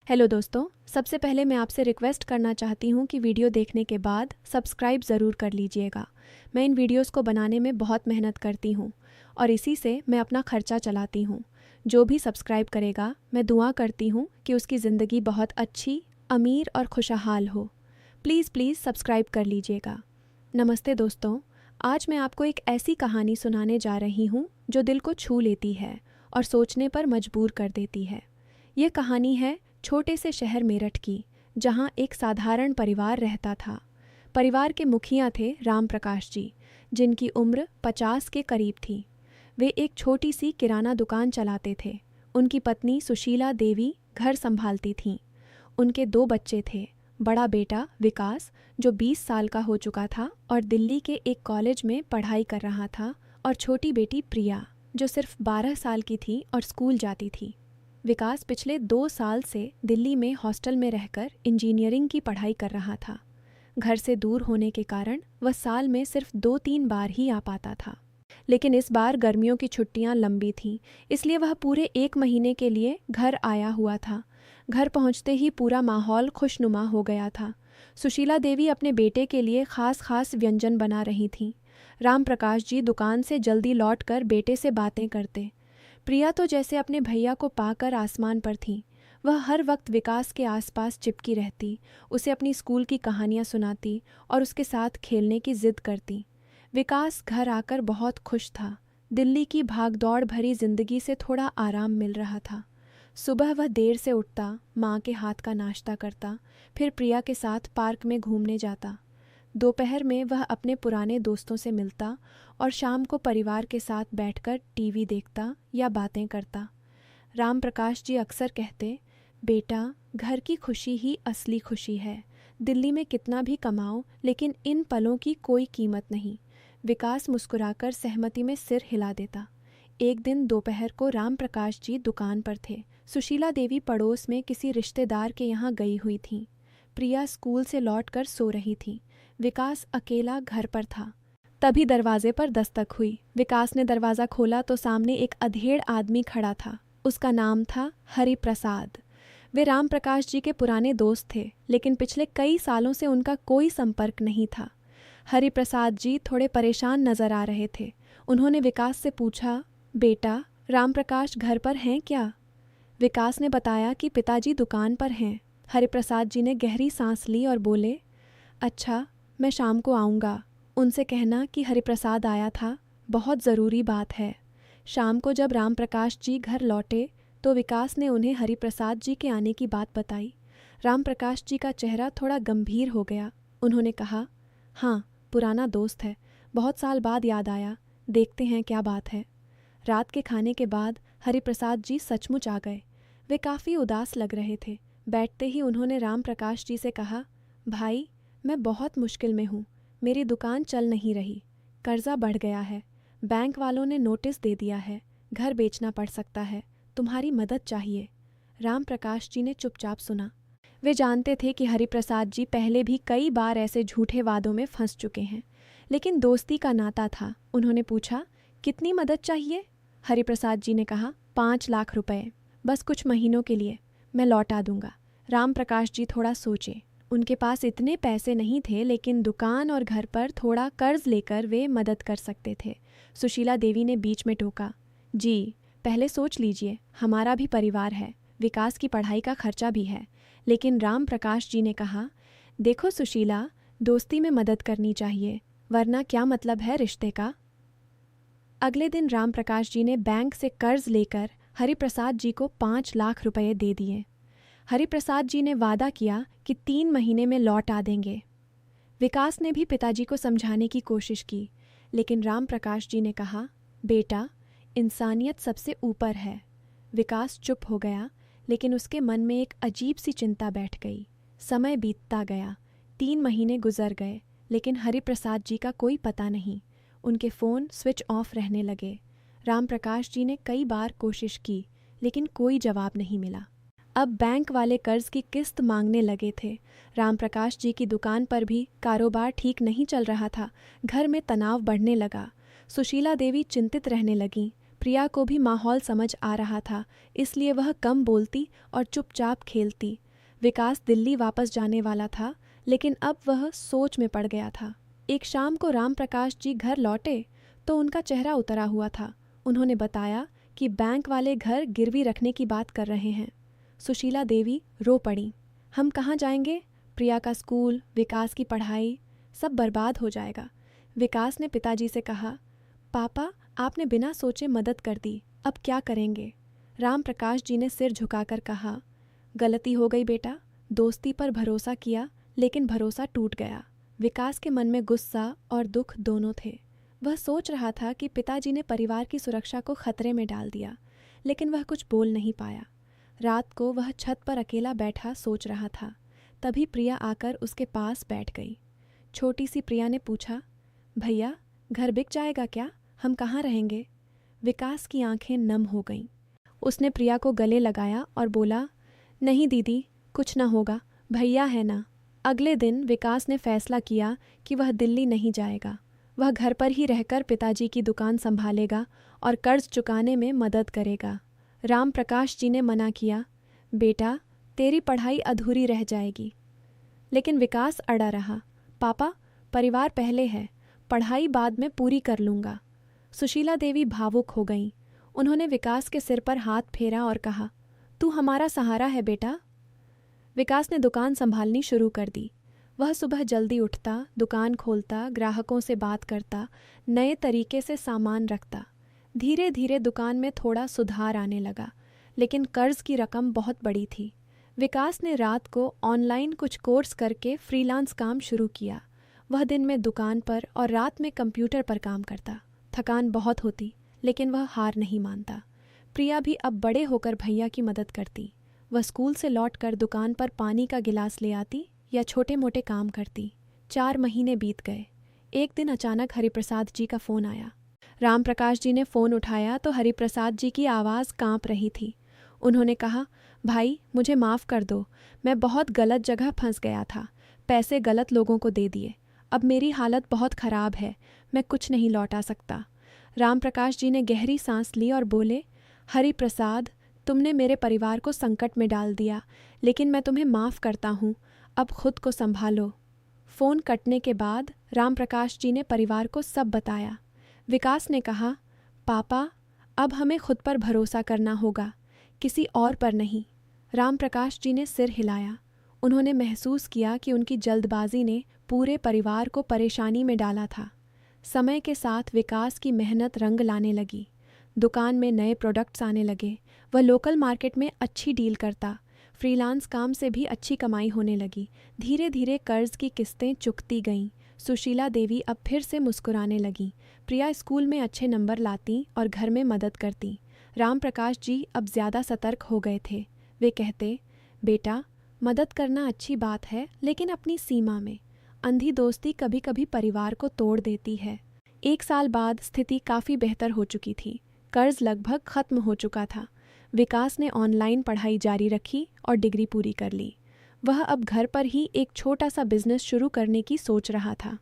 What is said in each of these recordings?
Hello दोस्तों, सबसे पहले मैं आपसे रिक्वेस्ट करना चाहती हूँ कि वीडियो देखने के बाद सब्सक्राइब ज़रूर कर लीजिएगा। मैं इन वीडियोस को बनाने में बहुत मेहनत करती हूँ और इसी से मैं अपना खर्चा चलाती हूँ। जो भी सब्सक्राइब करेगा, मैं दुआ करती हूँ कि उसकी ज़िंदगी बहुत अच्छी, अमीर और खुशहाल हो। प्लीज़ प्लीज़ सब्सक्राइब कर लीजिएगा। नमस्ते दोस्तों, आज मैं आपको एक ऐसी कहानी सुनाने जा रही हूँ जो दिल को छू लेती है और सोचने पर मजबूर कर देती है। ये कहानी है छोटे से शहर मेरठ की, जहाँ एक साधारण परिवार रहता था। परिवार के मुखिया थे राम प्रकाश जी, जिनकी उम्र 50 के करीब थी। वे एक छोटी सी किराना दुकान चलाते थे। उनकी पत्नी सुशीला देवी घर संभालती थीं। उनके 2 बच्चे थे, बड़ा बेटा विकास जो 20 साल का हो चुका था और दिल्ली के एक कॉलेज में पढ़ाई कर रहा था, और छोटी बेटी प्रिया जो सिर्फ 12 साल की थी और स्कूल जाती थी। विकास पिछले 2 साल से दिल्ली में हॉस्टल में रहकर इंजीनियरिंग की पढ़ाई कर रहा था। घर से दूर होने के कारण वह साल में सिर्फ 2-3 बार ही आ पाता था। लेकिन इस बार गर्मियों की छुट्टियां लंबी थीं, इसलिए वह पूरे 1 महीने के लिए घर आया हुआ था। घर पहुंचते ही पूरा माहौल खुशनुमा हो गया था। सुशीला देवी अपने बेटे के लिए खास व्यंजन बना रही थीं। राम प्रकाश जी दुकान से जल्दी लौटकर बेटे से बातें करते। प्रिया तो जैसे अपने भैया को पाकर आसमान पर थी। वह हर वक्त विकास के आसपास चिपकी रहती, उसे अपनी स्कूल की कहानियां सुनाती और उसके साथ खेलने की जिद करती। विकास घर आकर बहुत खुश था। दिल्ली की भागदौड़ भरी जिंदगी से थोड़ा आराम मिल रहा था। सुबह वह देर से उठता, माँ के हाथ का नाश्ता करता, फिर प्रिया के साथ पार्क में घूमने जाता। दोपहर में वह अपने पुराने दोस्तों से मिलता और शाम को परिवार के साथ बैठकर टीवी देखता या बातें करता। राम प्रकाश जी अक्सर कहते, बेटा, घर की खुशी ही असली खुशी है। दिल्ली में कितना भी कमाओ, लेकिन इन पलों की कोई कीमत नहीं। विकास मुस्कुराकर सहमति में सिर हिला देता। एक दिन दोपहर को राम प्रकाश जी दुकान पर थे। सुशीला देवी पड़ोस में किसी रिश्तेदार के यहाँ गई हुई थीं। प्रिया स्कूल से लौटकर सो रही थी। विकास अकेला घर पर था। तभी दरवाजे पर दस्तक हुई। विकास ने दरवाज़ा खोला तो सामने एक अधेड़ आदमी खड़ा था। उसका नाम था हरि प्रसाद। वे राम प्रकाश जी के पुराने दोस्त थे, लेकिन पिछले कई सालों से उनका कोई संपर्क नहीं था। हरि प्रसाद जी थोड़े परेशान नजर आ रहे थे। उन्होंने विकास से पूछा, बेटा, राम प्रकाश घर पर हैं क्या? विकास ने बताया कि पिताजी दुकान पर हैं। हरिप्रसाद जी ने गहरी सांस ली और बोले, अच्छा, मैं शाम को आऊँगा। उनसे कहना कि हरिप्रसाद आया था, बहुत ज़रूरी बात है। शाम को जब राम प्रकाश जी घर लौटे तो विकास ने उन्हें हरिप्रसाद जी के आने की बात बताई। राम प्रकाश जी का चेहरा थोड़ा गंभीर हो गया। उन्होंने कहा, हाँ, पुराना दोस्त है, बहुत साल बाद याद आया, देखते हैं क्या बात है। रात के खाने के बाद हरिप्रसाद जी सचमुच आ गए। वे काफ़ी उदास लग रहे थे। बैठते ही उन्होंने राम प्रकाश जी से कहा, भाई, मैं बहुत मुश्किल में हूँ। मेरी दुकान चल नहीं रही, कर्जा बढ़ गया है, बैंक वालों ने नोटिस दे दिया है, घर बेचना पड़ सकता है, तुम्हारी मदद चाहिए। राम प्रकाश जी ने चुपचाप सुना। वे जानते थे कि हरिप्रसाद जी पहले भी कई बार ऐसे झूठे वादों में फंस चुके हैं, लेकिन दोस्ती का नाता था। उन्होंने पूछा, कितनी मदद चाहिए? हरिप्रसाद जी ने कहा, 5 लाख रुपए, बस कुछ महीनों के लिए, मैं लौटा दूंगा। राम प्रकाश जी थोड़ा सोचे। उनके पास इतने पैसे नहीं थे, लेकिन दुकान और घर पर थोड़ा कर्ज लेकर वे मदद कर सकते थे। सुशीला देवी ने बीच में टोका, जी, पहले सोच लीजिए, हमारा भी परिवार है, विकास की पढ़ाई का खर्चा भी है। लेकिन राम प्रकाश जी ने कहा, देखो सुशीला, दोस्ती में मदद करनी चाहिए, वरना क्या मतलब है रिश्ते का। अगले दिन राम प्रकाश जी ने बैंक से कर्ज लेकर हरिप्रसाद जी को 5 लाख रुपए दे दिए। हरिप्रसाद जी ने वादा किया कि 3 महीने में लौट आ देंगे। विकास ने भी पिताजी को समझाने की कोशिश की, लेकिन राम प्रकाश जी ने कहा, बेटा, इंसानियत सबसे ऊपर है। विकास चुप हो गया, लेकिन उसके मन में एक अजीब सी चिंता बैठ गई। समय बीतता गया, 3 महीने गुजर गए, लेकिन हरिप्रसाद जी का कोई पता नहीं। उनके फ़ोन स्विच ऑफ रहने लगे। राम प्रकाश जी ने कई बार कोशिश की, लेकिन कोई जवाब नहीं मिला। अब बैंक वाले कर्ज की किस्त मांगने लगे थे। राम प्रकाश जी की दुकान पर भी कारोबार ठीक नहीं चल रहा था। घर में तनाव बढ़ने लगा। सुशीला देवी चिंतित रहने लगीं। प्रिया को भी माहौल समझ आ रहा था, इसलिए वह कम बोलती और चुपचाप खेलती। विकास दिल्ली वापस जाने वाला था, लेकिन अब वह सोच में पड़ गया था। एक शाम को राम प्रकाश जी घर लौटे तो उनका चेहरा उतरा हुआ था। उन्होंने बताया कि बैंक वाले घर गिरवी रखने की बात कर रहे हैं। सुशीला देवी रो पड़ी। हम कहाँ जाएंगे? प्रिया का स्कूल, विकास की पढ़ाई, सब बर्बाद हो जाएगा। विकास ने पिताजी से कहा, पापा आपने बिना सोचे मदद कर दी, अब क्या करेंगे? राम प्रकाश जी ने सिर झुकाकर कहा, गलती हो गई बेटा, दोस्ती पर भरोसा किया लेकिन भरोसा टूट गया। विकास के मन में गुस्सा और दुख दोनों थे। वह सोच रहा था कि पिताजी ने परिवार की सुरक्षा को खतरे में डाल दिया, लेकिन वह कुछ बोल नहीं पाया। रात को वह छत पर अकेला बैठा सोच रहा था। तभी प्रिया आकर उसके पास बैठ गई। छोटी सी प्रिया ने पूछा, भैया घर बिक जाएगा क्या? हम कहाँ रहेंगे? विकास की आंखें नम हो गईं। उसने प्रिया को गले लगाया और बोला, नहीं दीदी, कुछ न होगा, भैया है ना। अगले दिन विकास ने फैसला किया कि वह दिल्ली नहीं जाएगा। वह घर पर ही रहकर पिताजी की दुकान संभालेगा और कर्ज चुकाने में मदद करेगा। राम प्रकाश जी ने मना किया, बेटा तेरी पढ़ाई अधूरी रह जाएगी। लेकिन विकास अड़ा रहा, पापा परिवार पहले है, पढ़ाई बाद में पूरी कर लूँगा। सुशीला देवी भावुक हो गईं। उन्होंने विकास के सिर पर हाथ फेरा और कहा, तू हमारा सहारा है बेटा। विकास ने दुकान संभालनी शुरू कर दी। वह सुबह जल्दी उठता, दुकान खोलता, ग्राहकों से बात करता, नए तरीके से सामान रखता। धीरे धीरे दुकान में थोड़ा सुधार आने लगा, लेकिन कर्ज की रकम बहुत बड़ी थी। विकास ने रात को ऑनलाइन कुछ कोर्स करके फ्रीलांस काम शुरू किया। वह दिन में दुकान पर और रात में कंप्यूटर पर काम करता। थकान बहुत होती, लेकिन वह हार नहीं मानता। प्रिया भी अब बड़े होकर भैया की मदद करती। वह स्कूल से लौटकर दुकान पर पानी का गिलास ले आती या छोटे मोटे काम करती। 4 महीने बीत गए। एक दिन अचानक हरिप्रसाद जी का फ़ोन आया। राम प्रकाश जी ने फ़ोन उठाया तो हरिप्रसाद जी की आवाज़ कांप रही थी। उन्होंने कहा, भाई मुझे माफ़ कर दो, मैं बहुत गलत जगह फंस गया था, पैसे गलत लोगों को दे दिए। अब मेरी हालत बहुत ख़राब है, मैं कुछ नहीं लौटा सकता। राम प्रकाश जी ने गहरी सांस ली और बोले, हरिप्रसाद तुमने मेरे परिवार को संकट में डाल दिया, लेकिन मैं तुम्हें माफ़ करता हूँ, अब खुद को संभालो। फ़ोन कटने के बाद राम प्रकाश जी ने परिवार को सब बताया। विकास ने कहा, पापा अब हमें खुद पर भरोसा करना होगा, किसी और पर नहीं। राम प्रकाश जी ने सिर हिलाया। उन्होंने महसूस किया कि उनकी जल्दबाजी ने पूरे परिवार को परेशानी में डाला था। समय के साथ विकास की मेहनत रंग लाने लगी। दुकान में नए प्रोडक्ट्स आने लगे। वह लोकल मार्केट में अच्छी डील करता। फ्रीलांस काम से भी अच्छी कमाई होने लगी। धीरे धीरे कर्ज की किस्तें चुकती गईं। सुशीला देवी अब फिर से मुस्कुराने लगी। प्रिया स्कूल में अच्छे नंबर लाती और घर में मदद करती। राम प्रकाश जी अब ज़्यादा सतर्क हो गए थे। वे कहते, बेटा मदद करना अच्छी बात है, लेकिन अपनी सीमा में। अंधी दोस्ती कभी कभी परिवार को तोड़ देती है। 1 साल बाद स्थिति काफ़ी बेहतर हो चुकी थी। कर्ज लगभग ख़त्म हो चुका था। विकास ने ऑनलाइन पढ़ाई जारी रखी और डिग्री पूरी कर ली। वह अब घर पर ही एक छोटा सा बिजनेस शुरू करने की सोच रहा था।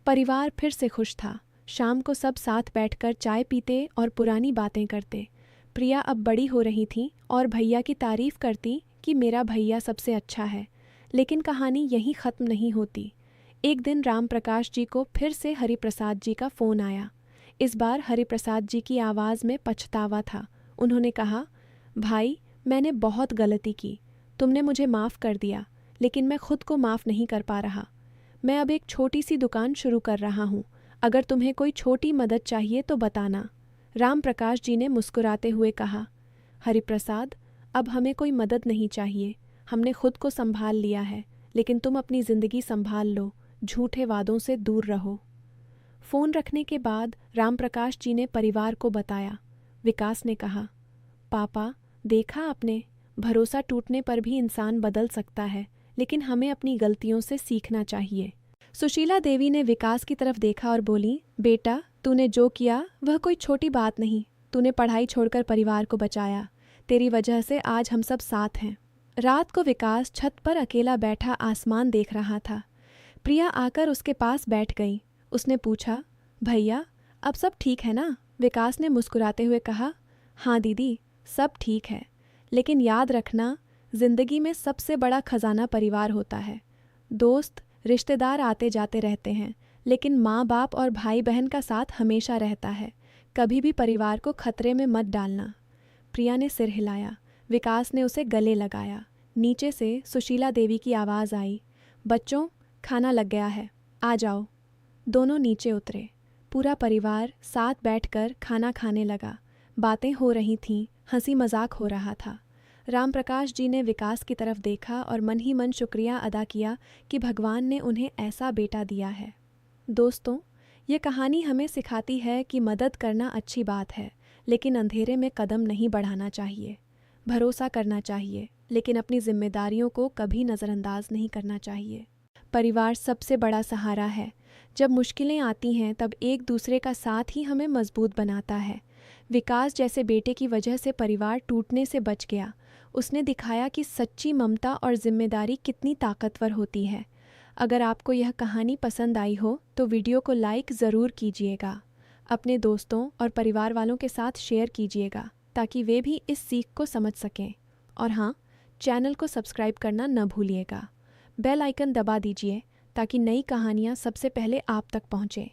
परिवार फिर से खुश था। शाम को सब साथ बैठकर चाय पीते और पुरानी बातें करते। प्रिया अब बड़ी हो रही थी और भैया की तारीफ करती कि मेरा भैया सबसे अच्छा है। लेकिन कहानी यहीं ख़त्म नहीं होती। एक दिन राम प्रकाश जी को फिर से हरिप्रसाद जी का फ़ोन आया। इस बार हरिप्रसाद जी की आवाज़ में पछतावा था। उन्होंने कहा, भाई मैंने बहुत गलती की, तुमने मुझे माफ़ कर दिया, लेकिन मैं खुद को माफ़ नहीं कर पा रहा। मैं अब एक छोटी सी दुकान शुरू कर रहा हूँ, अगर तुम्हें कोई छोटी मदद चाहिए तो बताना। राम प्रकाश जी ने मुस्कुराते हुए कहा, हरिप्रसाद अब हमें कोई मदद नहीं चाहिए, हमने खुद को संभाल लिया है, लेकिन तुम अपनी ज़िंदगी संभाल लो, झूठे वादों से दूर रहो। फ़ोन रखने के बाद राम प्रकाश जी ने परिवार को बताया। विकास ने कहा, पापा देखा आपने, भरोसा टूटने पर भी इंसान बदल सकता है, लेकिन हमें अपनी गलतियों से सीखना चाहिए। सुशीला देवी ने विकास की तरफ देखा और बोली, बेटा तूने जो किया वह कोई छोटी बात नहीं। तूने पढ़ाई छोड़कर परिवार को बचाया। तेरी वजह से आज हम सब साथ हैं। रात को विकास छत पर अकेला बैठा आसमान देख रहा था। प्रिया आकर उसके पास बैठ गई। उसने पूछा, भैया अब सब ठीक है ना? विकास ने मुस्कुराते हुए कहा, हाँ दीदी, सब ठीक है, लेकिन याद रखना, जिंदगी में सबसे बड़ा खजाना परिवार होता है। दोस्त, रिश्तेदार आते जाते रहते हैं, लेकिन माँ बाप और भाई बहन का साथ हमेशा रहता है। कभी भी परिवार को खतरे में मत डालना। प्रिया ने सिर हिलाया। विकास ने उसे गले लगाया। नीचे से सुशीला देवी की आवाज़ आई, बच्चों, खाना लग गया है, आ जाओ। दोनों नीचे उतरे। पूरा परिवार साथ बैठकर खाना खाने लगा। बातें हो रही थीं, हंसी मजाक हो रहा था। राम प्रकाश जी ने विकास की तरफ देखा और मन ही मन शुक्रिया अदा किया कि भगवान ने उन्हें ऐसा बेटा दिया है। दोस्तों, ये कहानी हमें सिखाती है कि मदद करना अच्छी बात है, लेकिन अंधेरे में कदम नहीं बढ़ाना चाहिए। भरोसा करना चाहिए, लेकिन अपनी जिम्मेदारियों को कभी नज़रअंदाज नहीं करना चाहिए। परिवार सबसे बड़ा सहारा है। जब मुश्किलें आती हैं तब एक दूसरे का साथ ही हमें मजबूत बनाता है। विकास जैसे बेटे की वजह से परिवार टूटने से बच गया। उसने दिखाया कि सच्ची ममता और जिम्मेदारी कितनी ताकतवर होती है। अगर आपको यह कहानी पसंद आई हो तो वीडियो को लाइक ज़रूर कीजिएगा। अपने दोस्तों और परिवार वालों के साथ शेयर कीजिएगा ताकि वे भी इस सीख को समझ सकें। और हाँ, चैनल को सब्सक्राइब करना न भूलिएगा। बेल आइकन दबा दीजिए ताकि नई कहानियाँ सबसे पहले आप तक पहुँचें।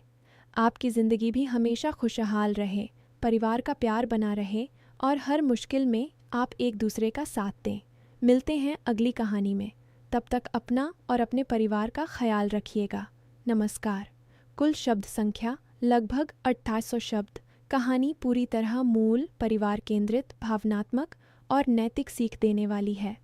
आपकी ज़िंदगी भी हमेशा खुशहाल रहे, परिवार का प्यार बना रहे और हर मुश्किल में आप एक दूसरे का साथ दें। मिलते हैं अगली कहानी में। तब तक अपना और अपने परिवार का ख्याल रखिएगा। नमस्कार। कुल शब्द संख्या लगभग 2800 शब्द। कहानी पूरी तरह मूल, परिवार केंद्रित, भावनात्मक और नैतिक सीख देने वाली है।